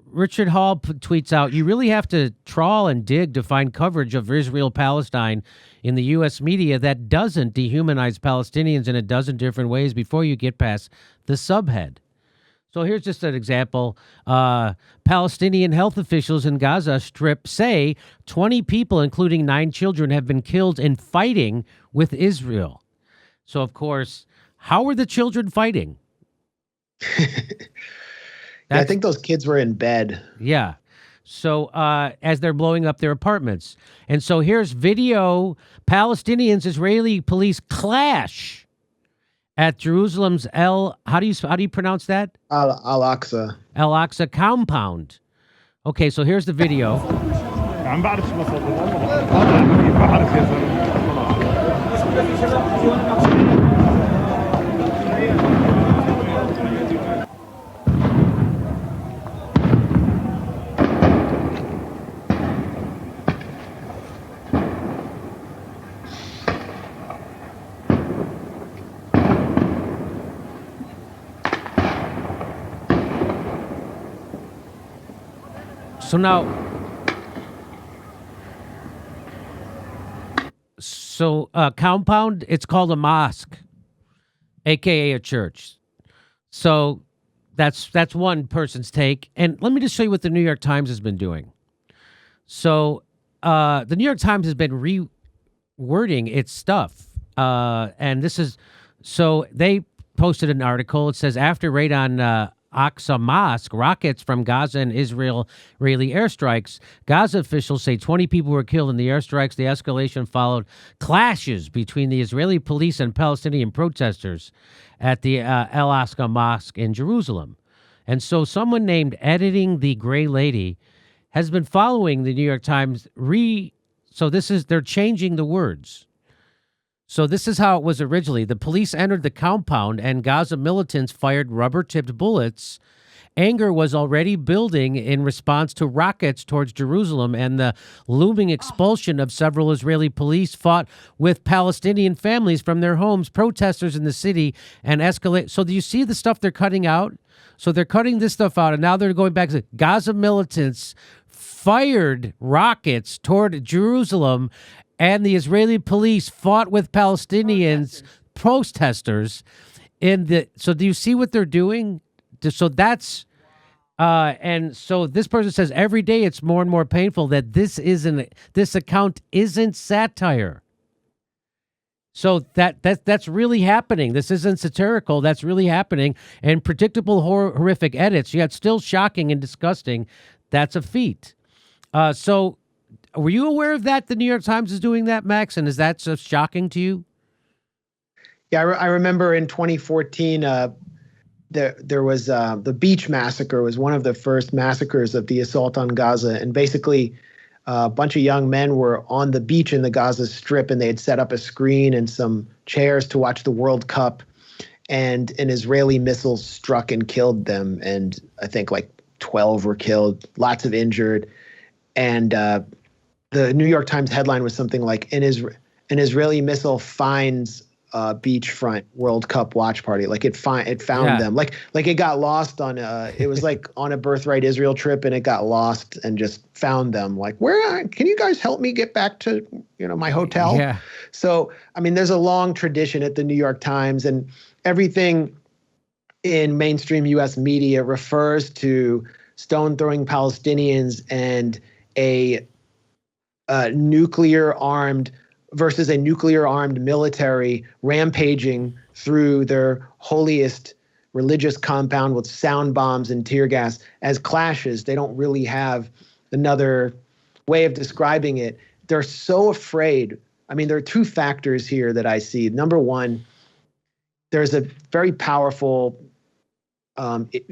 Richard Hall tweets out, you really have to trawl and dig to find coverage of Israel-Palestine in the U.S. media that doesn't dehumanize Palestinians in a dozen different ways before you get past the subhead. So here's just an example. Palestinian health officials in Gaza Strip say 20 people, including 9 children, have been killed in fighting with Israel. So, of course, how were the children fighting? I think those kids were in bed. Yeah. So as they're blowing up their apartments. And so here's video. Palestinians, Israeli police clash at Jerusalem's how do you pronounce that? Al-Aqsa. Al-Aqsa compound. Okay, so here's the video. So now, compound, it's called a mosque, aka a church. So that's one person's take. And let me just show you what the New York Times has been doing. So the New York Times has been rewording its stuff. And this is, so they posted an article. It says, after raid on Aqsa Mosque, rockets from Gaza and Israeli airstrikes. Gaza officials say 20 people were killed in the airstrikes. The escalation followed clashes between the Israeli police and Palestinian protesters at the Al-Aqsa Mosque in Jerusalem. And so someone named Editing the Gray Lady has been following the New York Times. So they're changing the words. So this is how it was originally. The police entered the compound and Gaza militants fired rubber-tipped bullets. Anger was already building in response to rockets towards Jerusalem, and the looming expulsion of several Israeli police fought with Palestinian families from their homes, protesters in the city, and escalate. So do you see the stuff they're cutting out? So they're cutting this stuff out, and now they're going back to Gaza militants fired rockets toward Jerusalem, and the Israeli police fought with Palestinians, protesters so do you see what they're doing? So that's, and so this person says every day it's more and more painful that this account isn't satire. So that's really happening. This isn't satirical. That's really happening. And predictable, horrific edits, yet still shocking and disgusting. That's a feat. So were you aware of that? The New York Times is doing that, Max? And is that so shocking to you? Yeah, I remember in 2014, there was the Beach Massacre was one of the first massacres of the assault on Gaza. And basically, a bunch of young men were on the beach in the Gaza Strip, and they had set up a screen and some chairs to watch the World Cup. And an Israeli missile struck and killed them. And I think like 12 were killed, lots of injured. And the New York Times headline was something like, an Israeli missile finds beachfront World Cup watch party. Like it found them. Like it got lost on it was like on a Birthright Israel trip, and it got lost and just found them. Like, can you guys help me get back to my hotel? Yeah. So I mean, there's a long tradition at the New York Times, and everything in mainstream U.S. media refers to stone throwing Palestinians and a nuclear-armed versus a nuclear-armed military rampaging through their holiest religious compound with sound bombs and tear gas as clashes. They don't really have another way of describing it. They're so afraid. I mean, there are two factors here that I see. Number one, there's a very powerful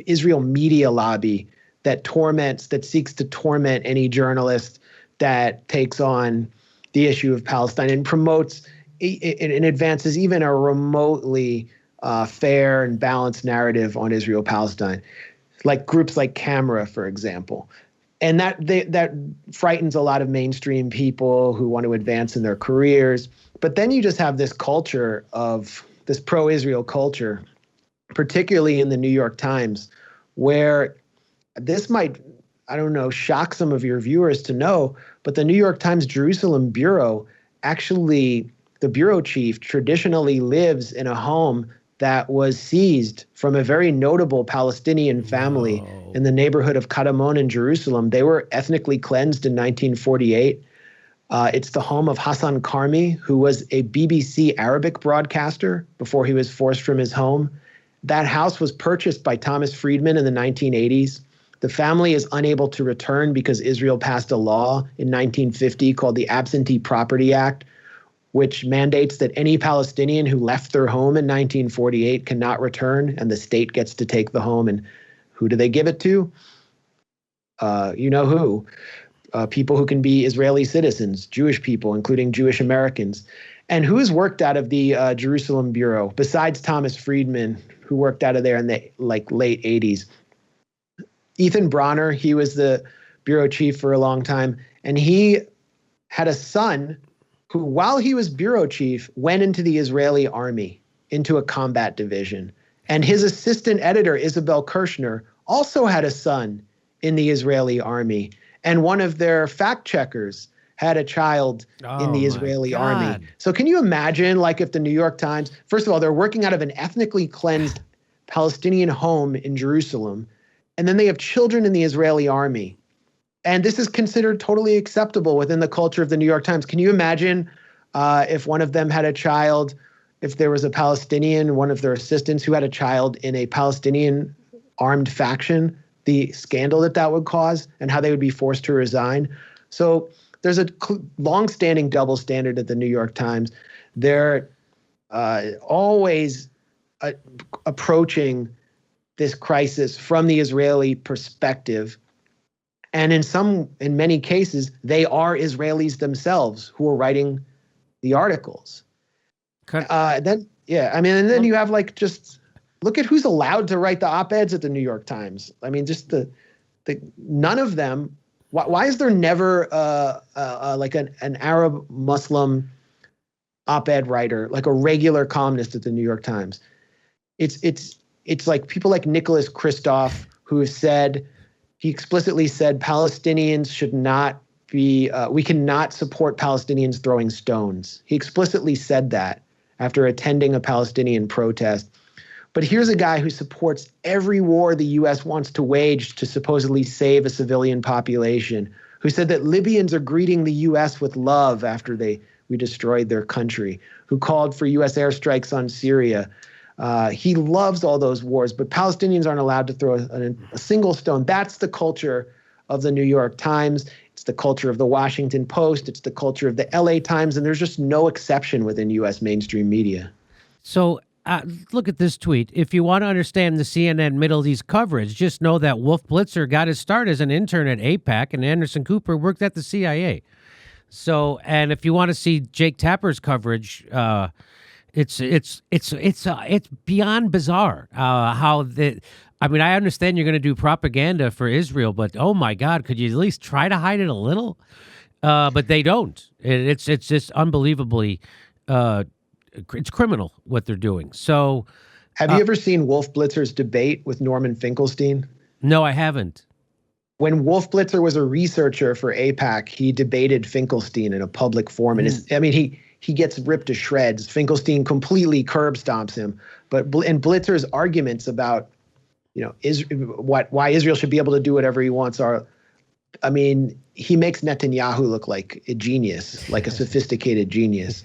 Israel media lobby that seeks to torment any journalist that takes on the issue of Palestine and promotes and advances even a remotely fair and balanced narrative on Israel-Palestine, like groups like Camera, for example. And that frightens a lot of mainstream people who want to advance in their careers. But then you just have this culture of this pro-Israel culture, particularly in the New York Times, where this might I don't know, shock some of your viewers to know, but the New York Times Jerusalem Bureau, actually, the bureau chief traditionally lives in a home that was seized from a very notable Palestinian family in the neighborhood of Kadamon in Jerusalem. They were ethnically cleansed in 1948. It's the home of Hassan Karmi, who was a BBC Arabic broadcaster before he was forced from his home. That house was purchased by Thomas Friedman in the 1980s. The family is unable to return because Israel passed a law in 1950 called the Absentee Property Act, which mandates that any Palestinian who left their home in 1948 cannot return, and the state gets to take the home. And who do they give it to? You know who. People who can be Israeli citizens, Jewish people, including Jewish Americans. And who's worked out of the Jerusalem Bureau, besides Thomas Friedman, who worked out of there in the late 80s? Ethan Bronner, he was the bureau chief for a long time, and he had a son who, while he was bureau chief, went into the Israeli army, into a combat division. And his assistant editor, Isabel Kirshner, also had a son in the Israeli army. And one of their fact checkers had a child in the Israeli army. So can you imagine, like, if the New York Times, first of all, they're working out of an ethnically cleansed Palestinian home in Jerusalem, and then they have children in the Israeli army. And this is considered totally acceptable within the culture of the New York Times. Can you imagine if one of them had a child, if there was a Palestinian, one of their assistants who had a child in a Palestinian armed faction, the scandal that that would cause and how they would be forced to resign? So there's a longstanding double standard at the New York Times. They're always approaching this crisis from the Israeli perspective. And in many cases, they are Israelis themselves who are writing the articles. And then you have, like, just look at who's allowed to write the op-eds at the New York Times. I mean, just the none of them. Why is there never like an Arab Muslim op-ed writer, like a regular columnist at the New York Times? It's like people like Nicholas Kristof, who has said, he explicitly said Palestinians should not be, we cannot support Palestinians throwing stones. He explicitly said that after attending a Palestinian protest. But here's a guy who supports every war the U.S. wants to wage to supposedly save a civilian population, who said that Libyans are greeting the U.S. with love after we destroyed their country, who called for U.S. airstrikes on Syria. He loves all those wars, but Palestinians aren't allowed to throw a single stone. That's the culture of the New York Times. It's the culture of the Washington Post. It's the culture of the LA Times. And there's just no exception within U.S. mainstream media. So look at this tweet. If you want to understand the CNN Middle East coverage, just know that Wolf Blitzer got his start as an intern at AIPAC, and Anderson Cooper worked at the CIA. So, and if you want to see Jake Tapper's coverage, it's beyond bizarre I understand you're going to do propaganda for Israel, but oh my God, could you at least try to hide it a little? But they don't. It's just unbelievably it's criminal what they're doing. So, have you ever seen Wolf Blitzer's debate with Norman Finkelstein? No, I haven't. When Wolf Blitzer was a researcher for AIPAC, he debated Finkelstein in a public forum, and he gets ripped to shreds. Finkelstein completely curb stomps him. But Blitzer's arguments about, why Israel should be able to do whatever he wants he makes Netanyahu look like a genius, like a sophisticated genius.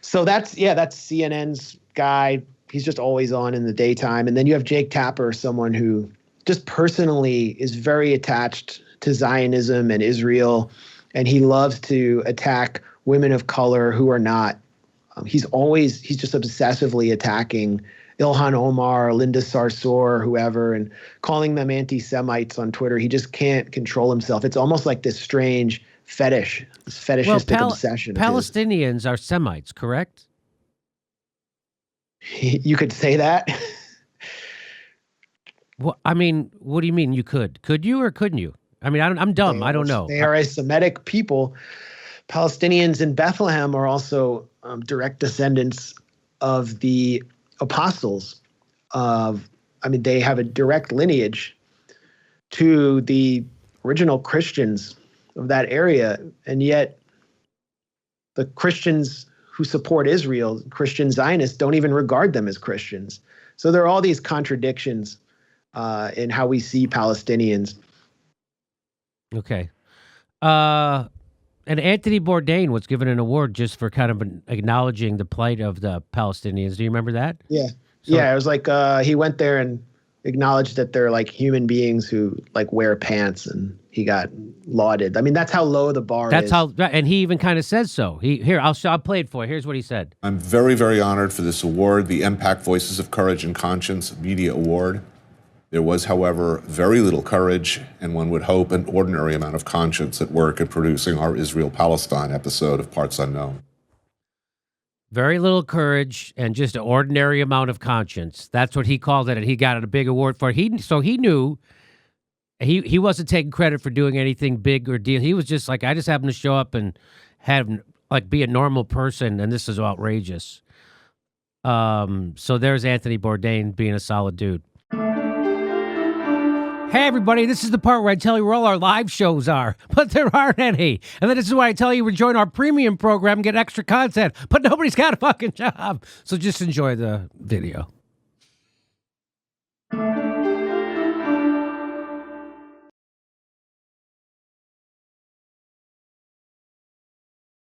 So that's CNN's guy. He's just always on in the daytime. And then you have Jake Tapper, someone who just personally is very attached to Zionism and Israel, and he loves to attack women of color who are not. He's just obsessively attacking Ilhan Omar, Linda Sarsour, whoever, and calling them anti-Semites on Twitter. He just can't control himself. It's almost like this strange fetish, this fetishistic obsession. Palestinians are Semites, correct? You could say that. Well, I mean, what do you mean you could? Could you or couldn't you? I mean, I'm dumb. I don't know. They are a Semitic people. Palestinians in Bethlehem are also direct descendants of the apostles. They have a direct lineage to the original Christians of that area, and yet the Christians who support Israel, Christian Zionists, don't even regard them as Christians. So there are all these contradictions in how we see Palestinians. Okay. And Anthony Bourdain was given an award just for kind of acknowledging the plight of the Palestinians. Do you remember that? Yeah. So, yeah, it was like he went there and acknowledged that they're like human beings who like wear pants, and he got lauded. I mean, that's how low the bar that's is. and he even kind of says so. I'll play it for you. Here's what he said. I'm very, very honored for this award, the MPAC Voices of Courage and Conscience Media Award. There was, however, very little courage, and one would hope an ordinary amount of conscience at work at producing our Israel-Palestine episode of Parts Unknown. Very little courage and just an ordinary amount of conscience. That's what he called it, and he got a big award for it. So he knew he wasn't taking credit for doing anything big or deal. He was just like, I just happened to show up and be a normal person, and this is outrageous. So there's Anthony Bourdain being a solid dude. Hey, everybody, this is the part where I tell you where all our live shows are, but there aren't any. And then this is why I tell you to join our premium program and get extra content, but nobody's got a fucking job. So just enjoy the video.